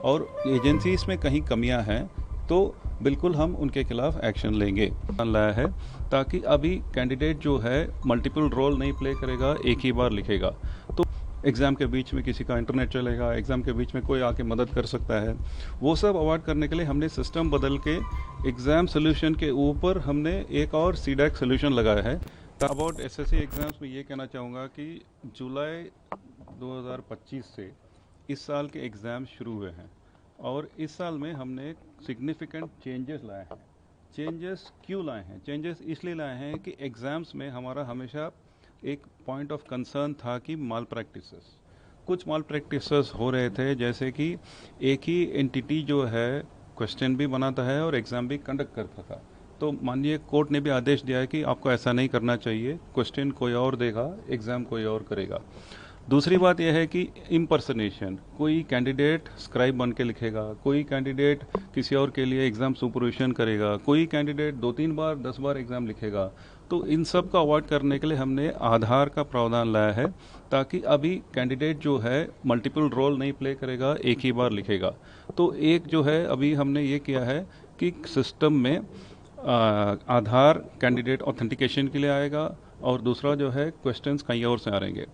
और एजेंसीज में कहीं कमियां हैं तो बिल्कुल हम उनके खिलाफ एक्शन लेंगे। लाया है ताकि अभी कैंडिडेट जो है मल्टीपल रोल नहीं प्ले करेगा, एक ही बार लिखेगा। तो एग्ज़ाम के बीच में किसी का इंटरनेट चलेगा, एग्ज़ाम के बीच में कोई आके मदद कर सकता है, वो सब अवॉइड करने के लिए हमने सिस्टम बदल के एग्ज़ाम सोल्यूशन के ऊपर हमने एक और सीडैक सोल्यूशन लगाया है। अबाउट एसएससी एग्ज़ाम्स में ये कहना चाहूँगा कि जुलाई 2025 से इस साल के एग्ज़ाम शुरू हुए हैं और इस साल में हमने सिग्निफिकेंट चेंजेस लाए हैं। चेंजेस क्यों लाए हैं? चेंजेस इसलिए लाए हैं कि एग्ज़ाम्स में हमारा हमेशा एक पॉइंट ऑफ कंसर्न था कि माल प्रैक्टिसेस, कुछ माल प्रैक्टिसेस हो रहे थे, जैसे कि एक ही एंटिटी जो है क्वेश्चन भी बनाता है और एग्ज़ाम भी कंडक्ट करता था। तो माननीय कोर्ट ने भी आदेश दिया है कि आपको ऐसा नहीं करना चाहिए, क्वेश्चन कोई और देगा, एग्ज़ाम कोई और करेगा। दूसरी बात यह है कि इम्पर्सनेशन, कोई कैंडिडेट स्क्राइब बन के लिखेगा, कोई कैंडिडेट किसी और के लिए एग्ज़ाम सुपरविजन करेगा, कोई कैंडिडेट 2-3 बार 10 बार एग्ज़ाम लिखेगा। तो इन सब का अवॉइड करने के लिए हमने आधार का प्रावधान लाया है ताकि अभी कैंडिडेट जो है मल्टीपल रोल नहीं प्ले करेगा, एक ही बार लिखेगा। तो एक जो है अभी हमने ये किया है कि सिस्टम में आधार कैंडिडेट ऑथेंटिकेशन के लिए आएगा और दूसरा जो है क्वेश्चंस कहीं और से आ रहेंगे।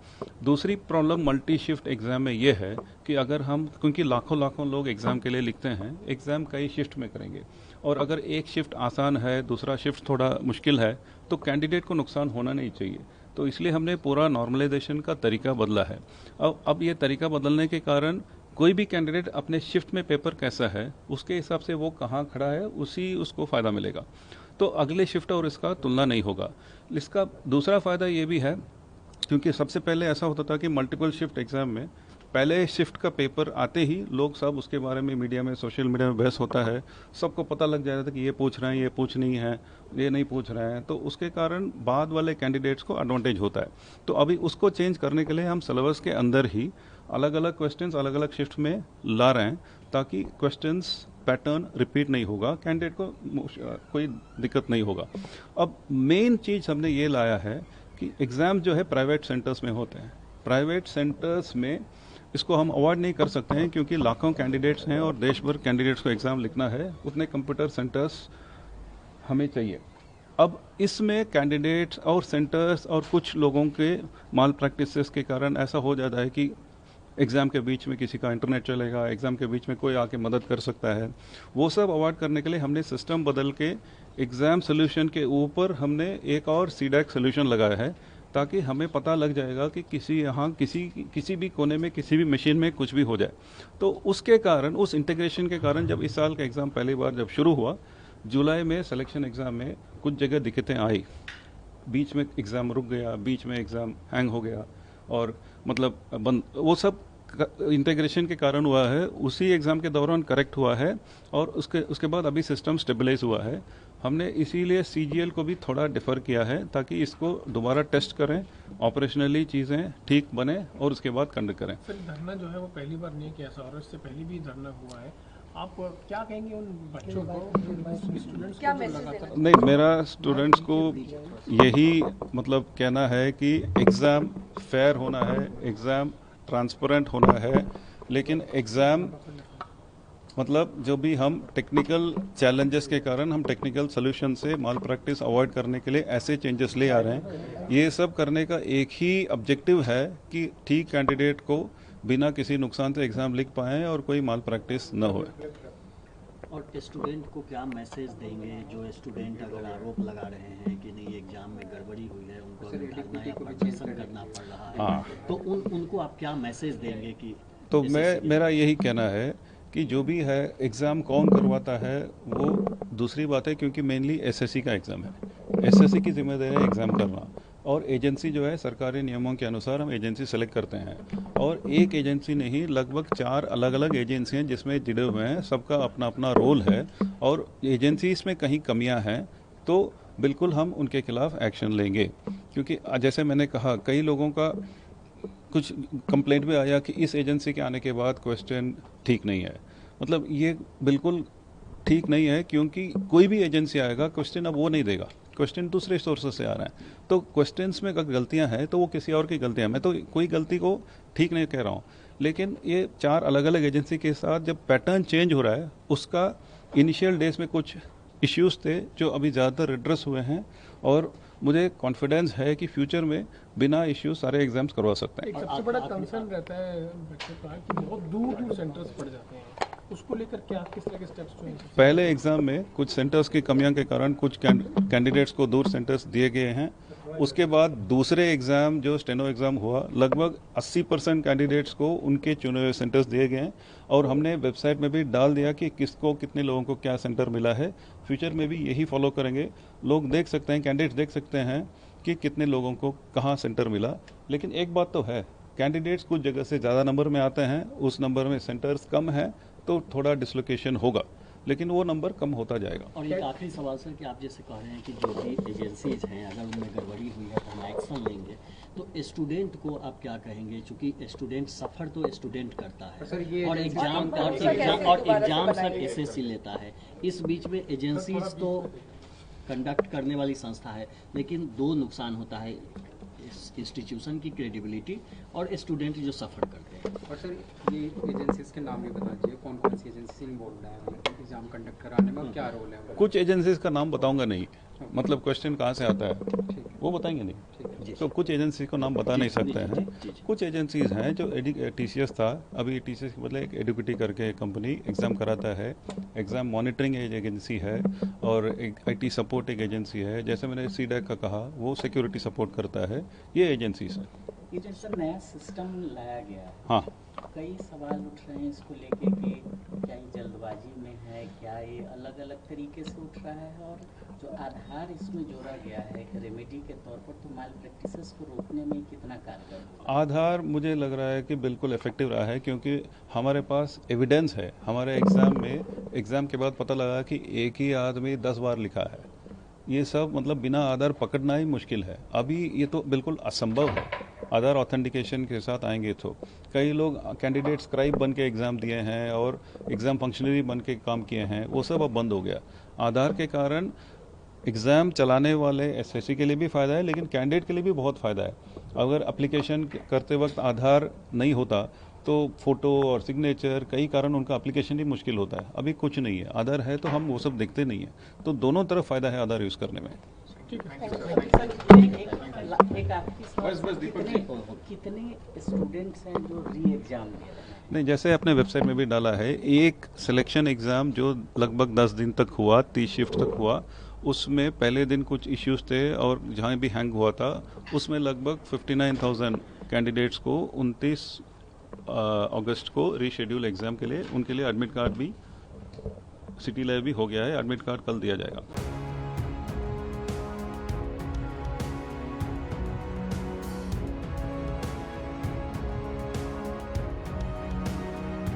दूसरी प्रॉब्लम मल्टी शिफ्ट एग्ज़ाम में ये है कि अगर हम, क्योंकि लाखों लोग एग्ज़ाम के लिए लिखते हैं, एग्ज़ाम कई शिफ्ट में करेंगे और अगर एक शिफ्ट आसान है, दूसरा शिफ्ट थोड़ा मुश्किल है, तो कैंडिडेट को नुकसान होना नहीं चाहिए। तो इसलिए हमने पूरा नॉर्मलाइजेशन का तरीका बदला है। अब ये तरीका बदलने के कारण कोई भी कैंडिडेट अपने शिफ्ट में पेपर कैसा है उसके हिसाब से वो कहाँ खड़ा है उसी उसको फ़ायदा मिलेगा। तो अगले शिफ्ट और इसका तुलना नहीं होगा। इसका दूसरा फ़ायदा ये भी है, क्योंकि सबसे पहले ऐसा होता था कि मल्टीपल शिफ्ट एग्ज़ाम में पहले शिफ्ट का पेपर आते ही लोग सब उसके बारे में मीडिया में, सोशल मीडिया में बहस होता है, सबको पता लग जाता था कि ये पूछ रहे हैं, ये पूछ नहीं है, ये नहीं पूछ रहे हैं। तो उसके कारण बाद वाले कैंडिडेट्स को एडवांटेज होता है। तो अभी उसको चेंज करने के लिए हम सिलेबस के अंदर ही अलग अलग क्वेश्चंस अलग अलग शिफ्ट में ला रहे हैं ताकि क्वेश्चंस पैटर्न रिपीट नहीं होगा, कैंडिडेट को कोई दिक्कत नहीं होगा। अब मेन चीज़ हमने ये लाया है कि एग्ज़ाम जो है प्राइवेट सेंटर्स में होते हैं। प्राइवेट सेंटर्स में इसको हम अवॉइड नहीं कर सकते हैं क्योंकि लाखों कैंडिडेट्स हैं और देश भर कैंडिडेट्स को एग्ज़ाम लिखना है, उतने कंप्यूटर सेंटर्स हमें चाहिए। अब इसमें कैंडिडेट्स और सेंटर्स और कुछ लोगों के माल प्रैक्टिसेस के कारण ऐसा हो जाता है कि एग्ज़ाम के बीच में किसी का इंटरनेट चलेगा, एग्ज़ाम के बीच में कोई आके मदद कर सकता है। वो सब अवॉइड करने के लिए हमने सिस्टम बदल के एग्ज़ाम सोल्यूशन के ऊपर हमने एक और सीडैक सोल्यूशन लगाया है ताकि हमें पता लग जाएगा कि किसी भी कोने में, किसी भी मशीन में कुछ भी हो जाए। तो उसके कारण, उस इंटीग्रेशन के कारण जब इस साल का एग्ज़ाम पहली बार जब शुरू हुआ, जुलाई में सिलेक्शन एग्ज़ाम में कुछ जगह दिक्कतें आई, बीच में एग्ज़ाम रुक गया, बीच में एग्ज़ाम हैंग हो गया और मतलब बंद, वो सब इंटीग्रेशन के कारण हुआ है। उसी एग्ज़ाम के दौरान करेक्ट हुआ है और उसके बाद अभी सिस्टम स्टेबलाइज हुआ है। हमने इसीलिए सीजीएल को भी थोड़ा डिफ़र किया है ताकि इसको दोबारा टेस्ट करें, ऑपरेशनली चीज़ें ठीक बने और उसके बाद कंडक्ट करें। सर, धरना जो है वो पहली बार नहीं किया सर, और इससे पहले भी धरना हुआ है। आप क्या कहेंगे उन बच्चों को, स्टूडेंट्स क्या को जो मैसेज लगातार? नहीं, मेरा स्टूडेंट्स को यही मतलब कहना है कि एग्ज़ाम फेयर होना है, एग्ज़ाम ट्रांसपेरेंट होना है, लेकिन एग्ज़ाम मतलब जो भी हम टेक्निकल चैलेंजेस के कारण हम टेक्निकल सोल्यूशन से माल प्रैक्टिस अवॉइड करने के लिए ऐसे चेंजेस ले आ रहे हैं। ये सब करने का एक ही ऑब्जेक्टिव है कि ठीक कैंडिडेट को बिना किसी नुकसान से एग्ज़ाम लिख पाएँ और कोई माल प्रैक्टिस न हो। और स्टूडेंट को क्या मैसेज देंगे जो स्टूडेंट अगर आरोप लगा रहे हैं कि नहीं एग्जाम में गड़बड़ी हुई है, उनको अभी धरना या प्रदर्शन करना पड़ रहा है, हाँ, तो उनको आप क्या मैसेज देंगे कि? तो मेरा यही कहना है कि जो भी है एग्ज़ाम कौन करवाता है वो दूसरी बात है, क्योंकि मेनली एसएससी का एग्ज़ाम है, एसएससी की जिम्मेदारी है एग्ज़ाम करना और एजेंसी जो है सरकारी नियमों के अनुसार हम एजेंसी सेलेक्ट करते हैं और एक एजेंसी नहीं, लगभग 4 अलग अलग एजेंसी हैं जिसमें जुड़े हुए हैं, सबका अपना अपना रोल है और एजेंसी इसमें कहीं कमियां हैं तो बिल्कुल हम उनके खिलाफ एक्शन लेंगे। क्योंकि जैसे मैंने कहा, कई लोगों का कुछ कंप्लेंट भी आया कि इस एजेंसी के आने के बाद क्वेश्चन ठीक नहीं है। मतलब ये बिल्कुल ठीक नहीं है, क्योंकि कोई भी एजेंसी आएगा क्वेश्चन अब वो नहीं देगा, क्वेश्चन दूसरे सोर्सेज से आ रहे हैं। तो क्वेश्चंस में अगर गलतियां हैं तो वो किसी और की गलतियां हैं। मैं तो कोई गलती को ठीक नहीं कह रहा हूँ, लेकिन ये 4 अलग अलग एजेंसी के साथ जब पैटर्न चेंज हो रहा है, उसका इनिशियल डेज में कुछ इश्यूज थे जो अभी ज़्यादातर एड्रेस हुए हैं, और मुझे कॉन्फिडेंस है कि फ्यूचर में बिना इश्यूज सारे एग्जाम्स करवा सकते हैं। एक सबसे बड़ा कंसर्न रहता है बच्चों का कि बहुत दूर दूर सेंटर्स पड़ जाते हैं, उसको लेकर क्या किस तरह के स्टेप्स जो हैं? पहले एग्जाम में कुछ सेंटर्स की कमियों के कारण कुछ कैंडिडेट्स को दूर सेंटर्स दिए गए हैं। उसके बाद दूसरे एग्जाम जो स्टेनो एग्जाम हुआ, लगभग 80% कैंडिडेट्स को उनके चुने हुए सेंटर्स दिए गए हैं, और हमने वेबसाइट में भी डाल दिया कि किसको कितने लोगों को क्या सेंटर मिला है। फ्यूचर में भी यही फॉलो करेंगे। लोग देख सकते हैं, कैंडिडेट्स देख सकते हैं कि कितने लोगों को कहाँ सेंटर मिला। लेकिन एक बात तो है, कैंडिडेट्स कुछ जगह से ज़्यादा नंबर में आते हैं, उस नंबर में सेंटर्स कम है तो थोड़ा डिसलोकेशन होगा, लेकिन वो नंबर कम होता जाएगा। और एक आखिरी सवाल सर, कि आप जैसे कह रहे हैं कि जो भी एजेंसीज हैं अगर उनमें गड़बड़ी हुई है तो हम एक्शन लेंगे, तो स्टूडेंट को आप क्या कहेंगे? चूंकि स्टूडेंट सफ़र तो स्टूडेंट करता है और एग्जाम सर एसएससी लेता है। इस बीच में एजेंसीज तो कंडक्ट करने वाली संस्था है, लेकिन 2 नुकसान होता है, इंस्टीट्यूशन की क्रेडिबिलिटी और स्टूडेंट जो सफ़र करते हैं। और सर ये एजेंसीज के नाम भी बता दीजिए, कौन कौन सी एजेंसी इन्वॉल्व है एग्जाम कंडक्ट कराने में और क्या रोल है उनका? कुछ एजेंसीज का नाम बताऊंगा नहीं, मतलब क्वेश्चन कहाँ से आता है वो बताएंगे नहीं, तो कुछ एजेंसी को नाम बता नहीं सकते हैं। कुछ एजेंसीज हैं जो टीसीएस था, अभी टीसीएस के बदले एक एडुकेटी करके कंपनी एग्ज़ाम कराता है, एग्ज़ाम मॉनिटरिंग एक एजेंसी है, और एक आईटी सपोर्ट एक एजेंसी है। जैसे मैंने सीडैक का कहा, वो सिक्योरिटी सपोर्ट करता है। ये एजेंसीज हैं। ये जो सर नया सिस्टम लाया गया है, हाँ, कई सवाल उठ रहे हैं इसको लेके कि क्या ये जल्दबाजी में है, क्या ये अलग अलग तरीके से उठ रहा है, और जो आधार इसमें जोड़ा गया है एक रेमेडी के तौर पर, तो माल प्रैक्टिसेस को रोकने में कितना कारगर होगा? आधार मुझे लग रहा है कि बिल्कुल इफेक्टिव रहा है, क्योंकि हमारे पास एविडेंस है। हमारे एग्ज़ाम के बाद पता लगा कि एक ही आदमी 10 बार लिखा है। ये सब मतलब बिना आधार पकड़ना ही मुश्किल है। अभी ये तो बिल्कुल असंभव है। आधार ऑथेंटिकेशन के साथ आएंगे तो कई लोग कैंडिडेट स्क्राइब बन के एग्ज़ाम दिए हैं और एग्ज़ाम फंक्शनरी बन के काम किए हैं, वो सब अब बंद हो गया। आधार के कारण एग्ज़ाम चलाने वाले एसएससी के लिए भी फ़ायदा है, लेकिन कैंडिडेट के लिए भी बहुत फ़ायदा है। अगर एप्लीकेशन करते वक्त आधार नहीं होता तो फ़ोटो और सिग्नेचर, कई कारण उनका एप्लीकेशन ही मुश्किल होता है। अभी कुछ नहीं है, आधार है तो हम वो सब देखते नहीं हैं, तो दोनों तरफ फ़ायदा है आधार यूज़ करने में। एक आखिरी सवाल, कितने स्टूडेंट्स हैं जो री एग्जाम दे रहे हैं? नहीं, जैसे अपने वेबसाइट में भी डाला है, एक सिलेक्शन एग्ज़ाम जो लगभग 10 दिन तक हुआ, 30 शिफ्ट तक हुआ, उसमें पहले दिन कुछ इश्यूज थे और जहाँ भी हैंग हुआ था उसमें लगभग 59,000 कैंडिडेट्स को 29 अगस्त को रीशेड्यूल एग्ज़ाम के लिए, उनके लिए एडमिट कार्ड भी सिटी लाइव भी हो गया है। एडमिट कार्ड कल दिया जाएगा।